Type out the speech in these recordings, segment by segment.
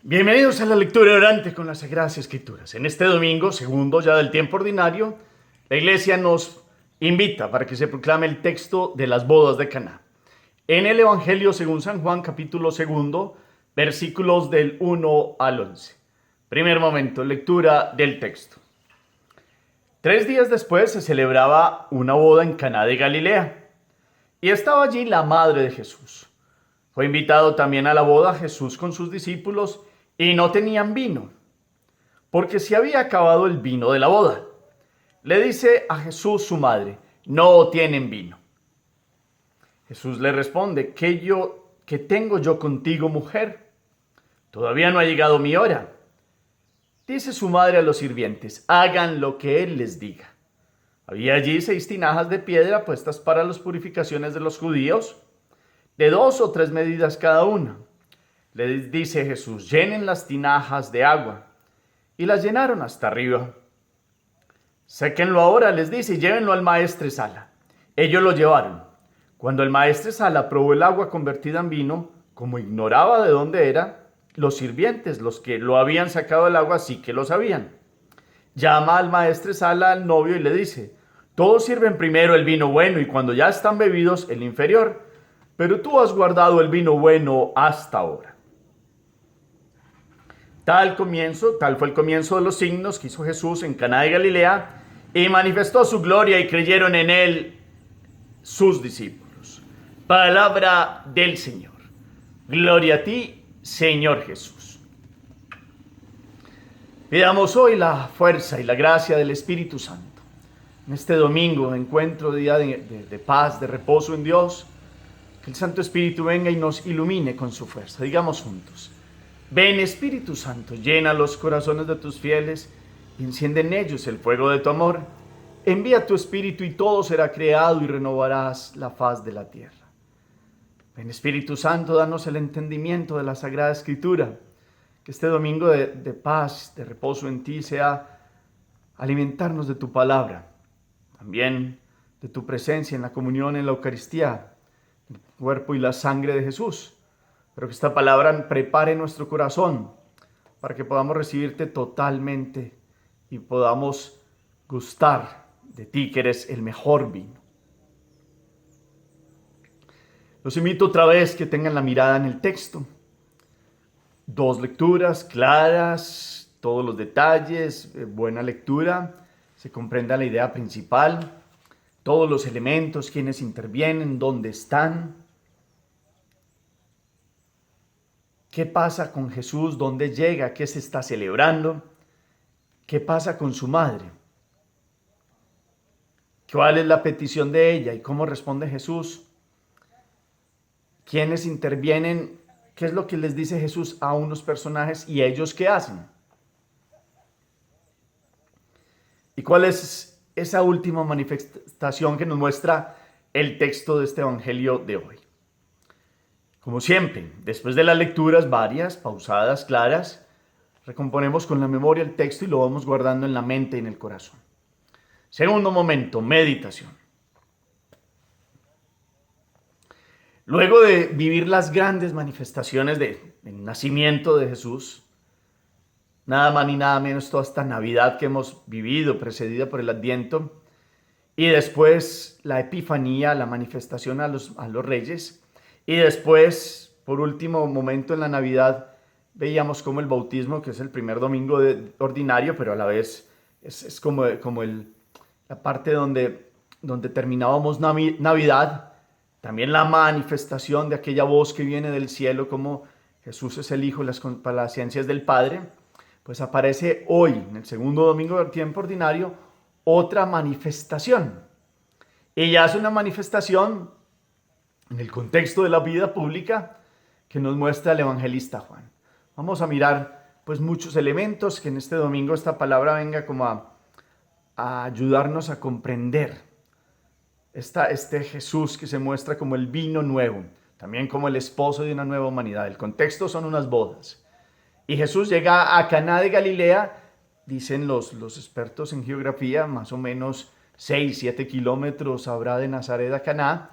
Bienvenidos a la lectura orante con las Sagradas Escrituras. En este domingo, segundo ya del tiempo ordinario, la Iglesia nos invita para que se proclame el texto de las bodas de Caná. En el Evangelio según San Juan, capítulo segundo, versículos del 1 al 11. Primer momento, lectura del texto. 3 días después se celebraba una boda en Caná de Galilea, y estaba allí la madre de Jesús. Fue invitado también a la boda Jesús con sus discípulos, y no tenían vino, porque se había acabado el vino de la boda. Le dice a Jesús su madre: no tienen vino. Jesús le responde: ¿Qué tengo yo contigo, mujer? Todavía no ha llegado mi hora. Dice su madre a los sirvientes: hagan lo que él les diga. Había allí 6 tinajas de piedra puestas para las purificaciones de los judíos, de 2 o 3 medidas cada una. Les dice Jesús: llenen las tinajas de agua. Y las llenaron hasta arriba. Séquenlo ahora, les dice, y llévenlo al maestresala. Ellos lo llevaron. Cuando el maestresala probó el agua convertida en vino, como ignoraba de dónde era, los sirvientes, los que lo habían sacado del agua, sí que lo sabían. Llama al maestresala al novio y le dice: todos sirven primero el vino bueno y cuando ya están bebidos el inferior, pero tú has guardado el vino bueno hasta ahora. Tal fue el comienzo de los signos que hizo Jesús en Caná de Galilea, y manifestó su gloria y creyeron en él sus discípulos. Palabra del Señor. Gloria a ti, Señor Jesús. Pidamos hoy la fuerza y la gracia del Espíritu Santo. En este domingo, encuentro, día de paz, de reposo en Dios, que el Santo Espíritu venga y nos ilumine con su fuerza. Digamos juntos: ven, Espíritu Santo, llena los corazones de tus fieles y enciende en ellos el fuego de tu amor. Envía tu Espíritu y todo será creado y renovarás la faz de la tierra. Ven, Espíritu Santo, danos el entendimiento de la Sagrada Escritura. Que este domingo de paz, de reposo en ti, sea alimentarnos de tu palabra, también de tu presencia en la comunión, en la Eucaristía, el cuerpo y la sangre de Jesús. Pero que esta palabra prepare nuestro corazón para que podamos recibirte totalmente y podamos gustar de ti, que eres el mejor vino. Los invito otra vez que tengan la mirada en el texto. 2 lecturas claras, todos los detalles, buena lectura, se comprenda la idea principal, todos los elementos, quienes intervienen, dónde están. ¿Qué pasa con Jesús? ¿Dónde llega? ¿Qué se está celebrando? ¿Qué pasa con su madre? ¿Cuál es la petición de ella y cómo responde Jesús? ¿Quiénes intervienen? ¿Qué es lo que les dice Jesús a unos personajes y ellos qué hacen? ¿Y cuál es esa última manifestación que nos muestra el texto de este evangelio de hoy? Como siempre, después de las lecturas varias, pausadas, claras, recomponemos con la memoria el texto y lo vamos guardando en la mente y en el corazón. Segundo momento, meditación. Luego de vivir las grandes manifestaciones del nacimiento de Jesús, nada más ni nada menos toda esta Navidad que hemos vivido, precedida por el Adviento, y después la Epifanía, la manifestación a los reyes, y después, por último momento en la Navidad, veíamos como el bautismo, que es el primer domingo ordinario, pero a la vez es como la parte donde terminábamos Navidad. También la manifestación de aquella voz que viene del cielo, como Jesús es el Hijo, para las ciencias del Padre. Pues aparece hoy, en el segundo domingo del tiempo ordinario, otra manifestación. Y ya es una manifestación en el contexto de la vida pública que nos muestra el evangelista Juan. Vamos a mirar pues muchos elementos, que en este domingo esta palabra venga como a ayudarnos a comprender este Jesús que se muestra como el vino nuevo, también como el esposo de una nueva humanidad. El contexto son unas bodas. Y Jesús llega a Caná de Galilea, dicen los expertos en geografía, más o menos 6-7 kilómetros habrá de Nazaret a Caná.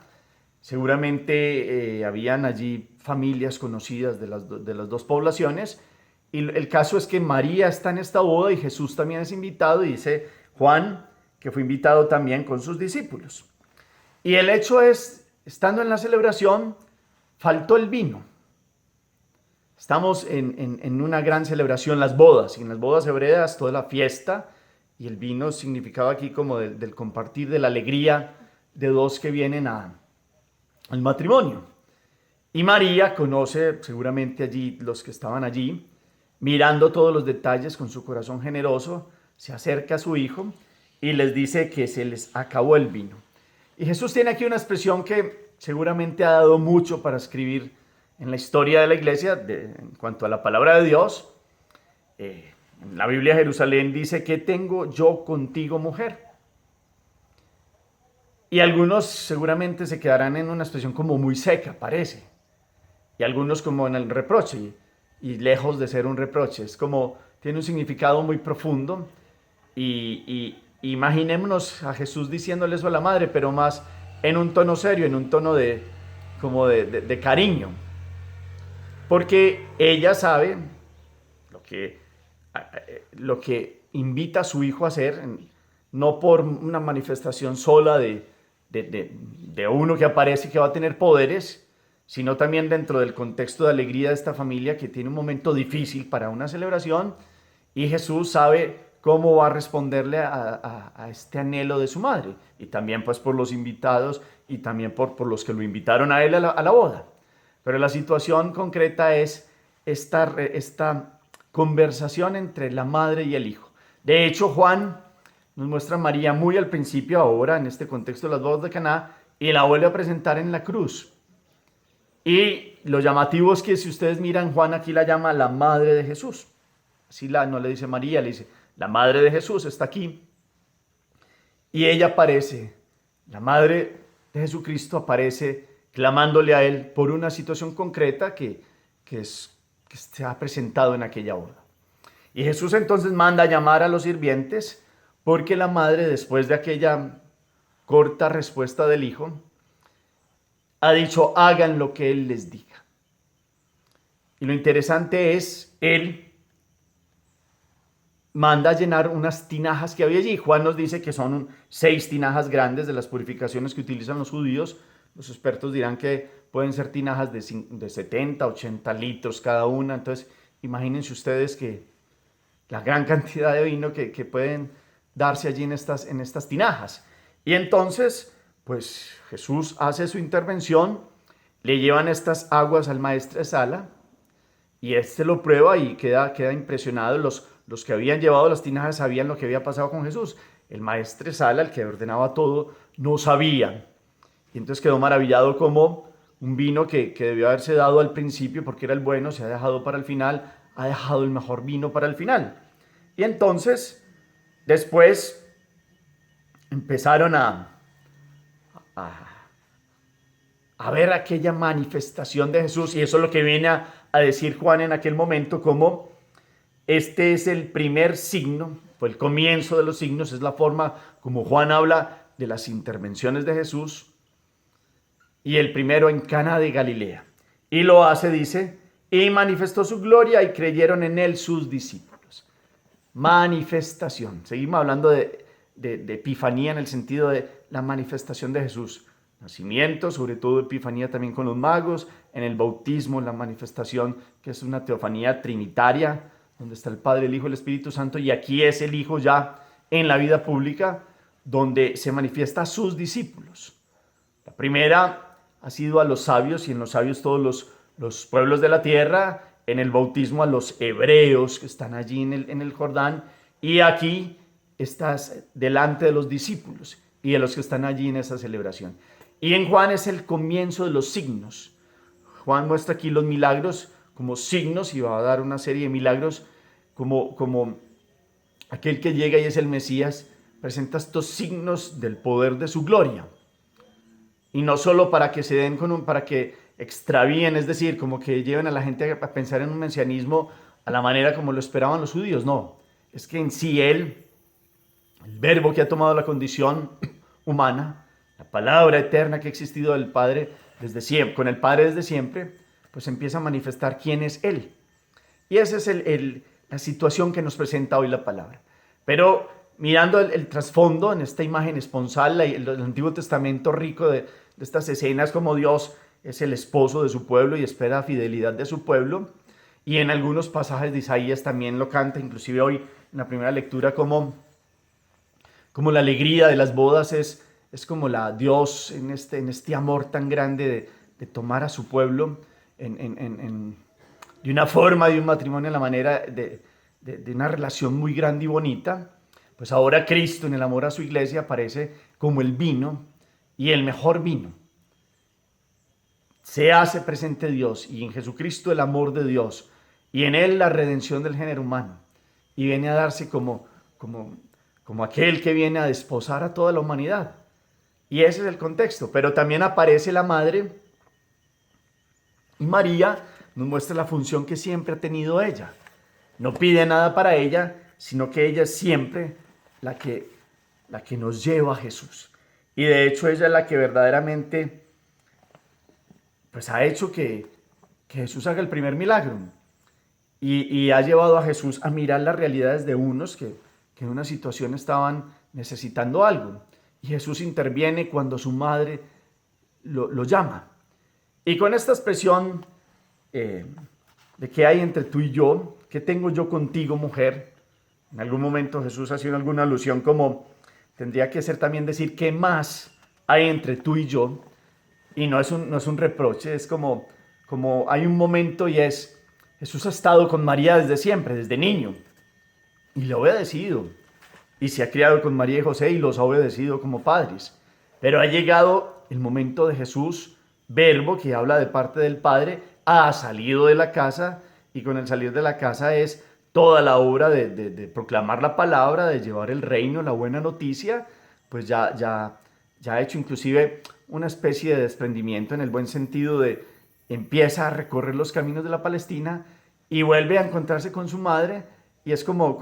Seguramente habían allí familias conocidas de las dos poblaciones, Y el caso es que María está en esta boda y Jesús también es invitado, y dice Juan que fue invitado también con sus discípulos. Y el hecho es, estando en la celebración, faltó el vino. Estamos en una gran celebración, las bodas, y en las bodas hebreas toda la fiesta, y el vino significaba aquí como del compartir, de la alegría de dos que vienen al matrimonio. Y María conoce seguramente allí los que estaban allí, mirando todos los detalles con su corazón generoso, se acerca a su hijo y les dice que se les acabó el vino. Y Jesús tiene aquí una expresión que seguramente ha dado mucho para escribir en la historia de la iglesia en cuanto a la palabra de Dios. En la Biblia de Jerusalén dice: ¿qué tengo yo contigo, mujer? Y algunos seguramente se quedarán en una expresión como muy seca, parece. Y algunos como en el reproche, y lejos de ser un reproche, es como, tiene un significado muy profundo. Y imaginémonos a Jesús diciéndole eso a la madre, pero más en un tono serio, en un tono como de cariño. Porque ella sabe lo que invita a su hijo a hacer, no por una manifestación sola de uno que aparece y que va a tener poderes, sino también dentro del contexto de alegría de esta familia que tiene un momento difícil para una celebración, y Jesús sabe cómo va a responderle a este anhelo de su madre, y también pues por los invitados y también por los que lo invitaron a él a la boda. Pero la situación concreta es esta conversación entre la madre y el hijo. De hecho, Juan nos muestra a María muy al principio, ahora en este contexto de las bodas de Caná, y la vuelve a presentar en la cruz. Y lo llamativo es que si ustedes miran, Juan aquí la llama la madre de Jesús. Así no le dice María, le dice la madre de Jesús está aquí. Y ella aparece, la madre de Jesucristo aparece clamándole a él por una situación concreta que se ha presentado en aquella boda. Y Jesús entonces manda a llamar a los sirvientes, porque la madre, después de aquella corta respuesta del hijo, ha dicho: hagan lo que él les diga. Y lo interesante es, él manda a llenar unas tinajas que había allí. Juan nos dice que son 6 tinajas grandes de las purificaciones que utilizan los judíos. Los expertos dirán que pueden ser tinajas de 70, 80 litros cada una. Entonces, imagínense ustedes que la gran cantidad de vino que pueden darse allí en estas tinajas. Y entonces, pues Jesús hace su intervención, le llevan estas aguas al maestresala, y este lo prueba y queda impresionado. Los que habían llevado las tinajas sabían lo que había pasado con Jesús. El maestresala, el que ordenaba todo, no sabía. Y entonces quedó maravillado como un vino que debió haberse dado al principio porque era el bueno, se ha dejado para el final, ha dejado el mejor vino para el final. Y entonces, después, empezaron a ver aquella manifestación de Jesús, y eso es lo que viene a decir Juan en aquel momento, como este es el primer signo, fue el comienzo de los signos, es la forma como Juan habla de las intervenciones de Jesús, y el primero en Cana de Galilea. Y lo hace, dice, y manifestó su gloria y creyeron en él sus discípulos. Manifestación. Seguimos hablando de epifanía en el sentido de la manifestación de Jesús. Nacimiento, sobre todo epifanía también con los magos, en el bautismo, la manifestación que es una teofanía trinitaria, donde está el Padre, el Hijo y el Espíritu Santo, y aquí es el Hijo ya en la vida pública, donde se manifiesta a sus discípulos. La primera ha sido a los sabios, y en los sabios todos los pueblos de la tierra, en el bautismo a los hebreos que están allí en el Jordán, y aquí estás delante de los discípulos y de los que están allí en esa celebración. Y en Juan es el comienzo de los signos. Juan muestra aquí los milagros como signos, y va a dar una serie de milagros como aquel que llega y es el Mesías, presenta estos signos del poder de su gloria. Y no solo para que se den para que extravíen, es decir, como que lleven a la gente a pensar en un mesianismo a la manera como lo esperaban los judíos. No, es que en sí él, el verbo que ha tomado la condición humana, la palabra eterna que ha existido del Padre desde siempre, con el Padre desde siempre, pues empieza a manifestar quién es él. Y esa es la situación que nos presenta hoy la palabra. Pero mirando el trasfondo en esta imagen esponsal, el Antiguo Testamento rico de estas escenas, como Dios es el esposo de su pueblo y espera fidelidad de su pueblo. Y en algunos pasajes de Isaías también lo canta, inclusive hoy en la primera lectura, como la alegría de las bodas es como la Dios en este amor tan grande de tomar a su pueblo de una forma de un matrimonio, en la manera de una relación muy grande y bonita. Pues ahora Cristo en el amor a su iglesia aparece como el vino y el mejor vino. Se hace presente Dios y en Jesucristo el amor de Dios y en Él la redención del género humano. Y viene a darse como aquel que viene a desposar a toda la humanidad. Y ese es el contexto. Pero también aparece la madre y María nos muestra la función que siempre ha tenido ella. No pide nada para ella, sino que ella es siempre la que nos lleva a Jesús. Y de hecho ella es la que verdaderamente pues ha hecho que Jesús haga el primer milagro. Y ha llevado a Jesús a mirar las realidades de unos que en una situación estaban necesitando algo. Y Jesús interviene cuando su madre lo llama. Y con esta expresión de qué hay entre tú y yo, qué tengo yo contigo, mujer. En algún momento Jesús ha sido alguna alusión como tendría que ser también decir qué más hay entre tú y yo. Y no es un reproche, es como hay un momento y es Jesús ha estado con María desde siempre, desde niño. Y le ha obedecido. Y se ha criado con María y José y los ha obedecido como padres. Pero ha llegado el momento de Jesús, verbo que habla de parte del Padre, ha salido de la casa y con el salir de la casa es toda la obra de proclamar la palabra, de llevar el reino, la buena noticia, pues ya ha hecho inclusive una especie de desprendimiento en el buen sentido de empieza a recorrer los caminos de la Palestina y vuelve a encontrarse con su madre y es como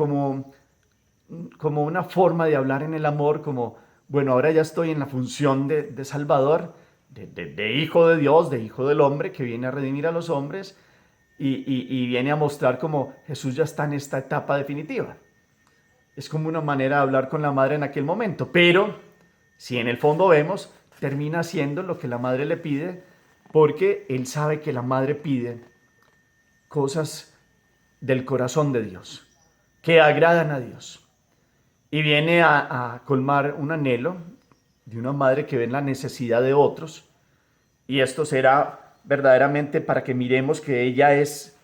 una forma de hablar en el amor, como, bueno, ahora ya estoy en la función de Salvador, de hijo de Dios, de hijo del hombre, que viene a redimir a los hombres y viene a mostrar como Jesús ya está en esta etapa definitiva. Es como una manera de hablar con la madre en aquel momento, pero si en el fondo vemos, termina haciendo lo que la madre le pide, porque él sabe que la madre pide cosas del corazón de Dios, que agradan a Dios. Y viene a colmar un anhelo de una madre que ve la necesidad de otros. Y esto será verdaderamente para que miremos que ella es,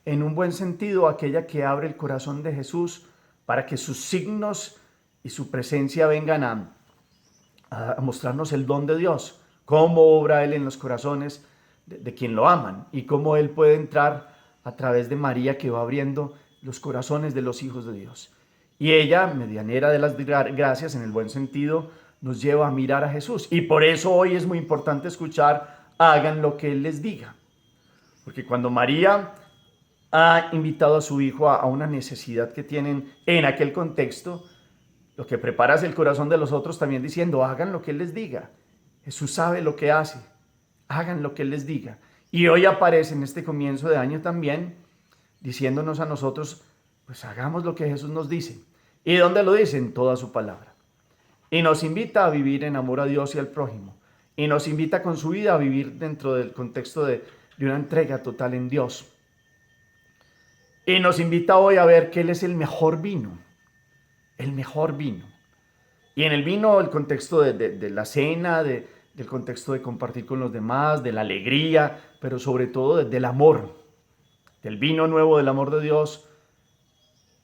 en un buen sentido, aquella que abre el corazón de Jesús para que sus signos y su presencia vengan a mostrarnos el don de Dios, cómo obra Él en los corazones de quien lo aman y cómo Él puede entrar a través de María que va abriendo los corazones de los hijos de Dios. Y ella, medianera de las gracias en el buen sentido, nos lleva a mirar a Jesús. Y por eso hoy es muy importante escuchar, hagan lo que Él les diga. Porque cuando María ha invitado a su hijo a una necesidad que tienen en aquel contexto, lo que prepara es el corazón de los otros también diciendo, hagan lo que Él les diga. Jesús sabe lo que hace, hagan lo que Él les diga. Y hoy aparece en este comienzo de año también, diciéndonos a nosotros, pues hagamos lo que Jesús nos dice. ¿Y dónde lo dice? En toda su palabra. Y nos invita a vivir en amor a Dios y al prójimo. Y nos invita con su vida a vivir dentro del contexto de una entrega total en Dios. Y nos invita hoy a ver que Él es el mejor vino. El mejor vino. Y en el vino, el contexto de la cena, del contexto de compartir con los demás, de la alegría, pero sobre todo del amor. Del vino nuevo del amor de Dios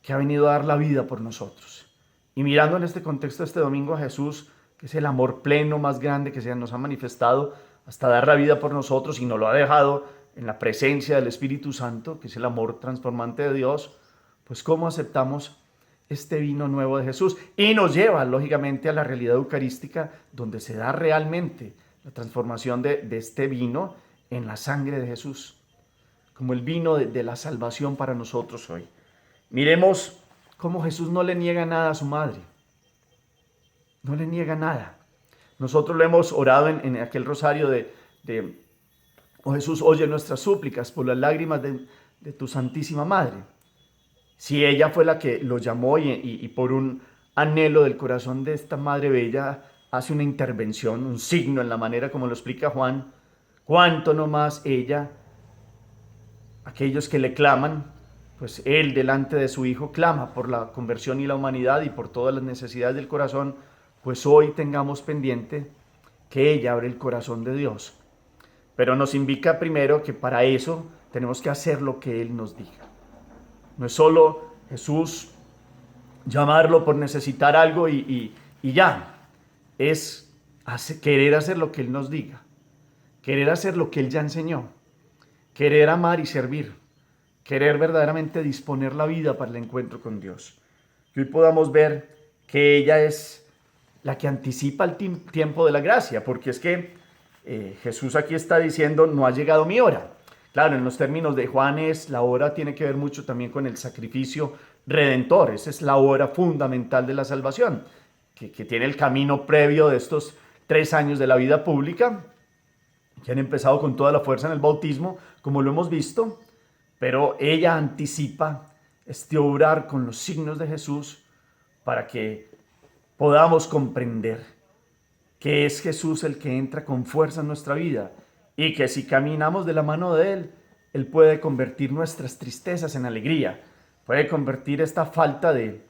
que ha venido a dar la vida por nosotros. Y mirando en este contexto este domingo a Jesús, que es el amor pleno más grande que se nos ha manifestado hasta dar la vida por nosotros y nos lo ha dejado en la presencia del Espíritu Santo, que es el amor transformante de Dios, pues cómo aceptamos este vino nuevo de Jesús y nos lleva lógicamente a la realidad eucarística donde se da realmente la transformación de este vino en la sangre de Jesús, como el vino de la salvación para nosotros hoy. Miremos cómo Jesús no le niega nada a su madre. No le niega nada. Nosotros lo hemos orado en aquel rosario oh Jesús, oye nuestras súplicas por las lágrimas de de tu Santísima Madre. Si ella fue la que lo llamó y por un anhelo del corazón de esta Madre Bella hace una intervención, un signo en la manera como lo explica Juan, cuánto no más ella, aquellos que le claman, pues él delante de su Hijo clama por la conversión y la humanidad y por todas las necesidades del corazón, pues hoy tengamos pendiente que ella abre el corazón de Dios. Pero nos indica primero que para eso tenemos que hacer lo que Él nos diga. No es solo Jesús llamarlo por necesitar algo y ya. Es querer hacer lo que Él nos diga. Querer hacer lo que Él ya enseñó. Querer amar y servir. Querer verdaderamente disponer la vida para el encuentro con Dios. Que hoy podamos ver que ella es la que anticipa el tiempo de la gracia, porque es que Jesús aquí está diciendo, no ha llegado mi hora. Claro, en los términos de Juan la hora tiene que ver mucho también con el sacrificio redentor. Esa es la hora fundamental de la salvación, que tiene el camino previo de estos 3 años de la vida pública, que han empezado con toda la fuerza en el bautismo, como lo hemos visto, pero ella anticipa este obrar con los signos de Jesús para que podamos comprender que es Jesús el que entra con fuerza en nuestra vida y que si caminamos de la mano de Él, Él puede convertir nuestras tristezas en alegría, puede convertir esta falta de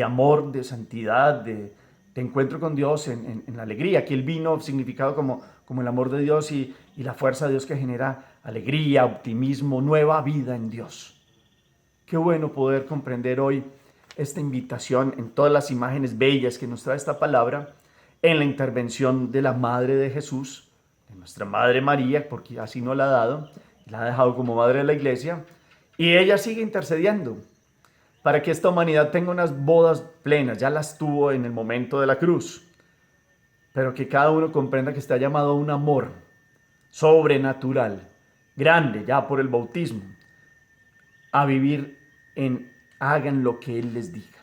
amor, de santidad, de encuentro con Dios en alegría, que el vino significado como el amor de Dios y la fuerza de Dios que genera alegría, optimismo, nueva vida en Dios. Qué bueno poder comprender hoy esta invitación en todas las imágenes bellas que nos trae esta palabra, en la intervención de la Madre de Jesús, de nuestra Madre María, porque así nos la ha dado, la ha dejado como Madre de la Iglesia, y ella sigue intercediendo para que esta humanidad tenga unas bodas plenas. Ya las tuvo en el momento de la cruz, pero que cada uno comprenda que está llamado a un amor sobrenatural, grande, ya por el bautismo, a vivir en hagan lo que Él les diga,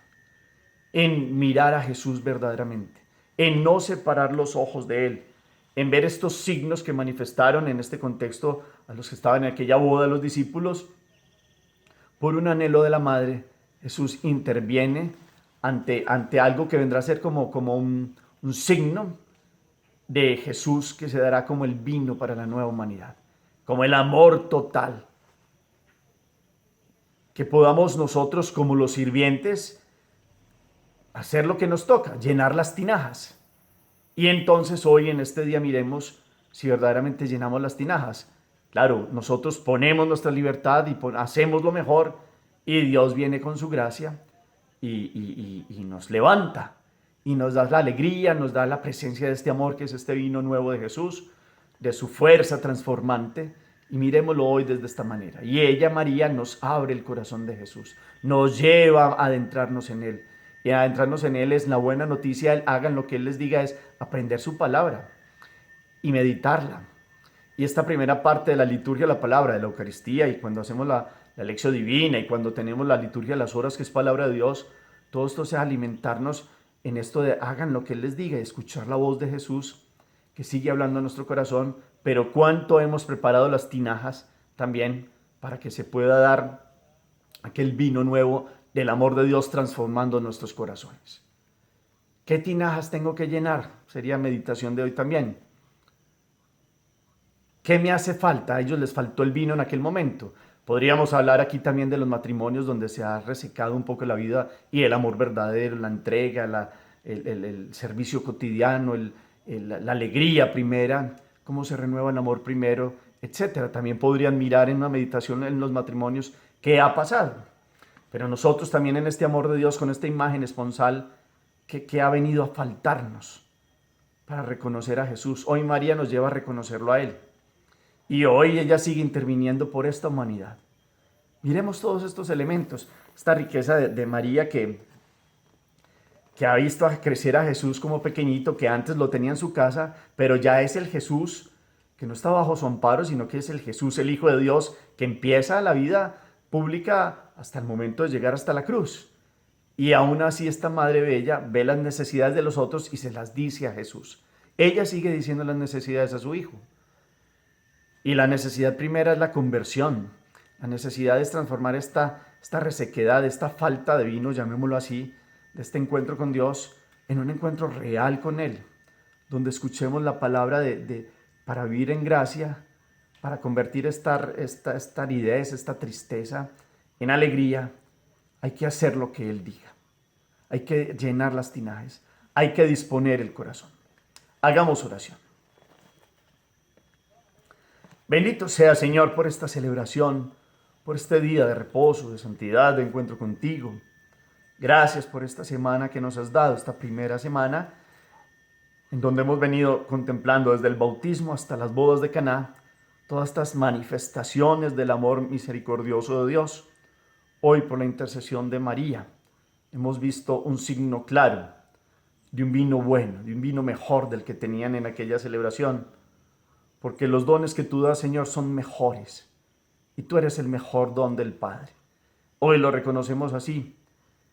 en mirar a Jesús verdaderamente, en no separar los ojos de Él, en ver estos signos que manifestaron en este contexto a los que estaban en aquella boda de los discípulos. Por un anhelo de la Madre, Jesús interviene ante algo que vendrá a ser como un signo de Jesús que se dará como el vino para la nueva humanidad, como el amor total. Que podamos nosotros como los sirvientes hacer lo que nos toca, llenar las tinajas. Y entonces hoy en este día miremos si verdaderamente llenamos las tinajas. Claro, nosotros ponemos nuestra libertad y hacemos lo mejor y Dios viene con su gracia y nos levanta y nos da la alegría, nos da la presencia de este amor que es este vino nuevo de Jesús, de su fuerza transformante. Y miremoslo hoy desde esta manera. Y ella, María, nos abre el corazón de Jesús, nos lleva a adentrarnos en Él. Y adentrarnos en Él es la buena noticia, hagan lo que Él les diga, es aprender su palabra y meditarla. Y esta primera parte de la liturgia de la palabra, de la Eucaristía, y cuando hacemos la lección divina, y cuando tenemos la liturgia de las horas, que es palabra de Dios, todo esto es alimentarnos en esto de hagan lo que Él les diga, y escuchar la voz de Jesús, que sigue hablando a nuestro corazón, pero cuánto hemos preparado las tinajas también para que se pueda dar aquel vino nuevo del amor de Dios transformando nuestros corazones. ¿Qué tinajas tengo que llenar? Sería meditación de hoy también. ¿Qué me hace falta? A ellos les faltó el vino en aquel momento. Podríamos hablar aquí también de los matrimonios donde se ha resecado un poco la vida y el amor verdadero, la entrega, el servicio cotidiano, la alegría primera, cómo se renueva el amor primero, etcétera. También podrían mirar en una meditación en los matrimonios qué ha pasado. Pero nosotros también en este amor de Dios, con esta imagen esponsal, ¿qué ha venido a faltarnos para reconocer a Jesús? Hoy María nos lleva a reconocerlo a Él. Y hoy ella sigue interviniendo por esta humanidad. Miremos todos estos elementos, esta riqueza de María que ha visto crecer a Jesús como pequeñito, que antes lo tenía en su casa, pero ya es el Jesús que no está bajo su amparo, sino que es el Jesús, el Hijo de Dios, que empieza la vida pública hasta el momento de llegar hasta la cruz. Y aún así esta Madre Bella ve las necesidades de los otros y se las dice a Jesús. Ella sigue diciendo las necesidades a su Hijo. Y la necesidad primera es la conversión, La necesidad es transformar esta resequedad, esta falta de vino, llamémoslo así, de este encuentro con Dios, en un encuentro real con Él, donde escuchemos la palabra para vivir en gracia, para convertir esta aridez, esta tristeza en alegría. Hay que hacer lo que Él diga. Hay que llenar las tinajas. Hay que disponer el corazón. Hagamos oración. Bendito sea, Señor, por esta celebración, por este día de reposo, de santidad, de encuentro contigo. Gracias por esta semana que nos has dado, esta primera semana, en donde hemos venido contemplando desde el bautismo hasta las bodas de Caná, todas estas manifestaciones del amor misericordioso de Dios. Hoy, por la intercesión de María, hemos visto un signo claro de un vino bueno, de un vino mejor del que tenían en aquella celebración, porque los dones que tú das, Señor, son mejores, y tú eres el mejor don del Padre. Hoy lo reconocemos así.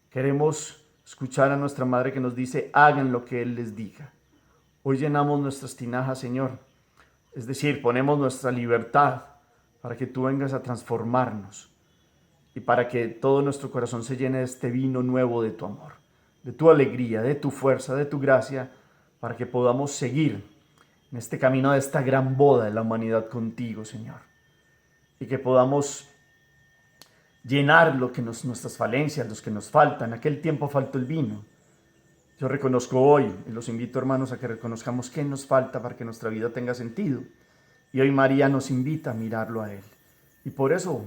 Queremos escuchar a nuestra Madre que nos dice, hagan lo que Él les diga. Hoy llenamos nuestras tinajas, Señor, es decir, ponemos nuestra libertad para que tú vengas a transformarnos y para que todo nuestro corazón se llene de este vino nuevo de tu amor, de tu alegría, de tu fuerza, de tu gracia, para que podamos seguir en este camino de esta gran boda de la humanidad contigo, Señor, y que podamos llenar nuestras falencias, los que nos faltan. En aquel tiempo faltó el vino. Yo reconozco hoy, y los invito, hermanos, a que reconozcamos qué nos falta para que nuestra vida tenga sentido. Y hoy María nos invita a mirarlo a Él. Y por eso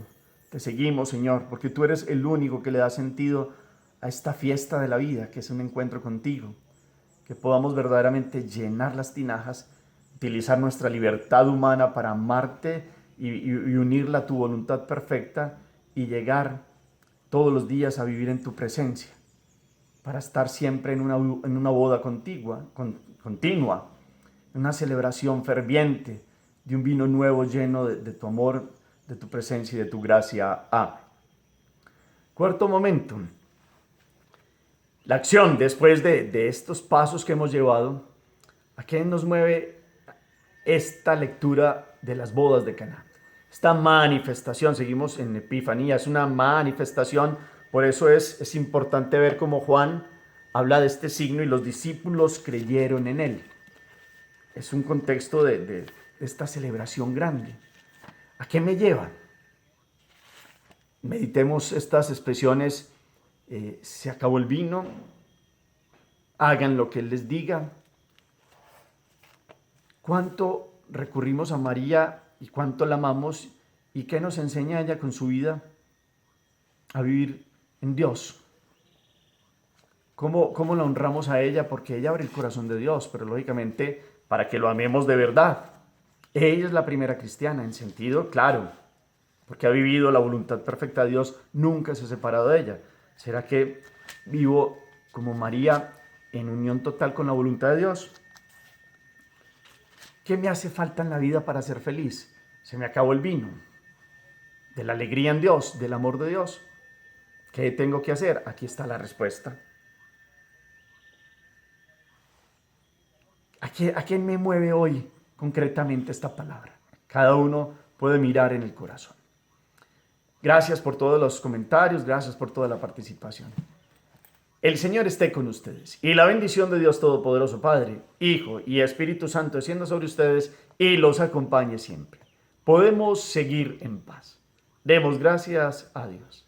te seguimos, Señor, porque tú eres el único que le da sentido a esta fiesta de la vida, que es un encuentro contigo. Que podamos verdaderamente llenar las tinajas, utilizar nuestra libertad humana para amarte y unirla a tu voluntad perfecta y llegar todos los días a vivir en tu presencia, para estar siempre en una boda continua, una celebración ferviente de un vino nuevo lleno de tu amor, de tu presencia y de tu gracia. Cuarto momento, la acción después de estos pasos que hemos llevado. ¿A qué nos mueve esta lectura de las bodas de Caná? Esta manifestación, seguimos en Epifanía, es una manifestación. Por eso es importante ver cómo Juan habla de este signo y los discípulos creyeron en él. Es un contexto de esta celebración grande. ¿A qué me lleva? Meditemos estas expresiones. Se acabó el vino, hagan lo que Él les diga. ¿Cuánto recurrimos a María y cuánto la amamos y qué nos enseña ella con su vida a vivir en Dios? ¿Cómo la honramos a ella? Porque ella abre el corazón de Dios, pero lógicamente para que lo amemos de verdad. Ella es la primera cristiana, en sentido claro, porque ha vivido la voluntad perfecta de Dios, nunca se ha separado de ella. ¿Será que vivo como María en unión total con la voluntad de Dios? ¿Qué me hace falta en la vida para ser feliz? Se me acabó el vino de la alegría en Dios, del amor de Dios. ¿Qué tengo que hacer? Aquí está la respuesta. ¿A quién me mueve hoy concretamente esta palabra? Cada uno puede mirar en el corazón. Gracias por todos los comentarios, gracias por toda la participación. El Señor esté con ustedes y la bendición de Dios Todopoderoso, Padre, Hijo y Espíritu Santo descienda sobre ustedes y los acompañe siempre. Podemos seguir en paz. Demos gracias a Dios.